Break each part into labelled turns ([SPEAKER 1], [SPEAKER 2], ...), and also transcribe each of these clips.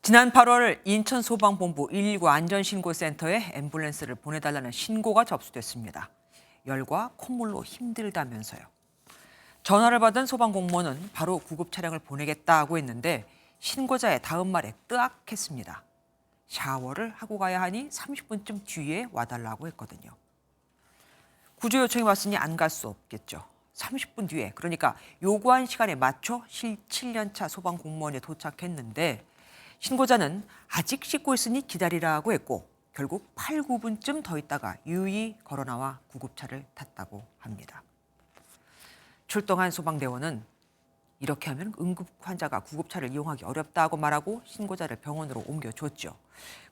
[SPEAKER 1] 지난 8월 인천소방본부 119 안전신고센터에 앰뷸런스를 보내달라는 신고가 접수됐습니다. 열과 콧물로 힘들다면서요. 전화를 받은 소방공무원은 바로 구급 차량을 보내겠다고 했는데 신고자의 다음 말에 뜨악했습니다. 샤워를 하고 가야 하니 30분쯤 뒤에 와달라고 했거든요. 구조 요청이 왔으니 안 갈 수 없겠죠. 30분 뒤에, 그러니까 요구한 시간에 맞춰 7년차 소방공무원이 도착했는데 신고자는 아직 씻고 있으니 기다리라고 했고 결국 8, 9분쯤 더 있다가 유유히 걸어나와 구급차를 탔다고 합니다. 출동한 소방대원은 이렇게 하면 응급 환자가 구급차를 이용하기 어렵다고 말하고 신고자를 병원으로 옮겨줬죠.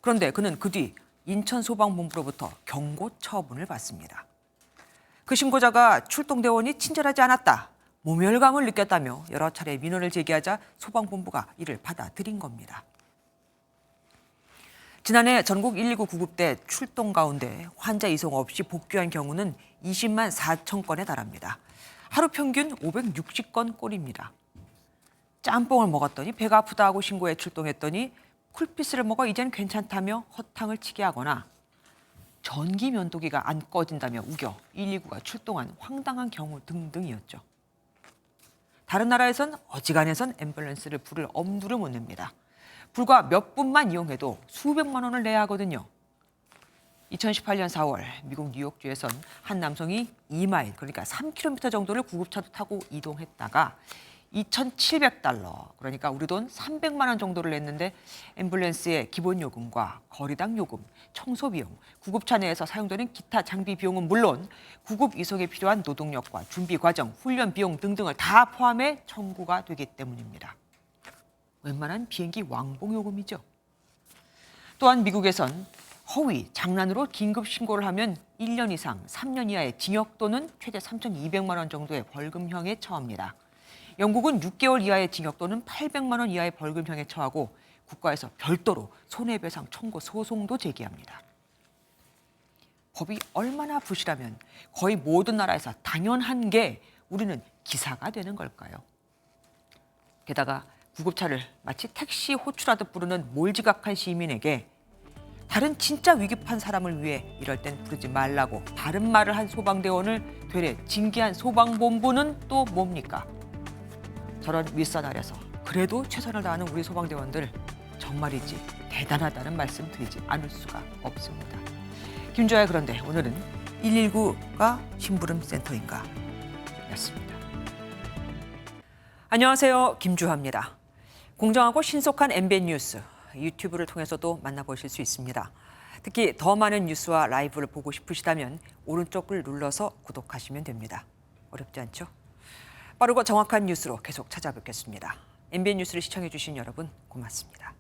[SPEAKER 1] 그런데 그는 그 뒤 인천소방본부로부터 경고 처분을 받습니다. 그 신고자가 출동대원이 친절하지 않았다, 모멸감을 느꼈다며 여러 차례 민원을 제기하자 소방본부가 이를 받아들인 겁니다. 지난해 전국 119 구급대 출동 가운데 환자 이송 없이 복귀한 경우는 20만 4천 건에 달합니다. 하루 평균 560건 꼴입니다. 짬뽕을 먹었더니 배가 아프다고 신고해 출동했더니 쿨피스를 먹어 이젠 괜찮다며 허탕을 치게 하거나 전기 면도기가 안 꺼진다며 우겨 119가 출동한 황당한 경우 등등이었죠. 다른 나라에선 어지간해선 앰뷸런스를 부를 엄두를 못 냅니다. 불과 몇 분만 이용해도 수백만 원을 내야 하거든요. 2018년 4월 미국 뉴욕주에선 한 남성이 2마일, 그러니까 3km 정도를 구급차도 타고 이동했다가 2,700달러, 그러니까 우리 돈 300만 원 정도를 냈는데 앰뷸런스의 기본 요금과 거리당 요금, 청소 비용, 구급차 내에서 사용되는 기타 장비 비용은 물론 구급 이송에 필요한 노동력과 준비 과정, 훈련 비용 등등을 다 포함해 청구가 되기 때문입니다. 웬만한 비행기 왕복 요금이죠. 또한 미국에선 허위, 장난으로 긴급 신고를 하면 1년 이상 3년 이하의 징역 또는 최대 3,200만 원 정도의 벌금형에 처합니다. 영국은 6개월 이하의 징역 또는 800만 원 이하의 벌금형에 처하고 국가에서 별도로 손해배상 청구 소송도 제기합니다. 법이 얼마나 부실하면 거의 모든 나라에서 당연한 게 우리는 기사가 되는 걸까요? 게다가 구급차를 마치 택시 호출하듯 부르는 몰지각한 시민에게 다른 진짜 위급한 사람을 위해 이럴 땐 부르지 말라고 다른 말을 한 소방대원을 되레 징계한 소방본부는 또 뭡니까? 저런 윗선 아래서 그래도 최선을 다하는 우리 소방대원들 정말이지 대단하다는 말씀 드리지 않을 수가 없습니다. 김주아의 그런데 오늘은 119가 심부름센터인가 였습니다. 안녕하세요. 김주아입니다. 공정하고 신속한 MBN 뉴스, 유튜브를 통해서도 만나보실 수 있습니다. 특히 더 많은 뉴스와 라이브를 보고 싶으시다면 오른쪽을 눌러서 구독하시면 됩니다. 어렵지 않죠? 빠르고 정확한 뉴스로 계속 찾아뵙겠습니다. MBN 뉴스를 시청해 주신 여러분 고맙습니다.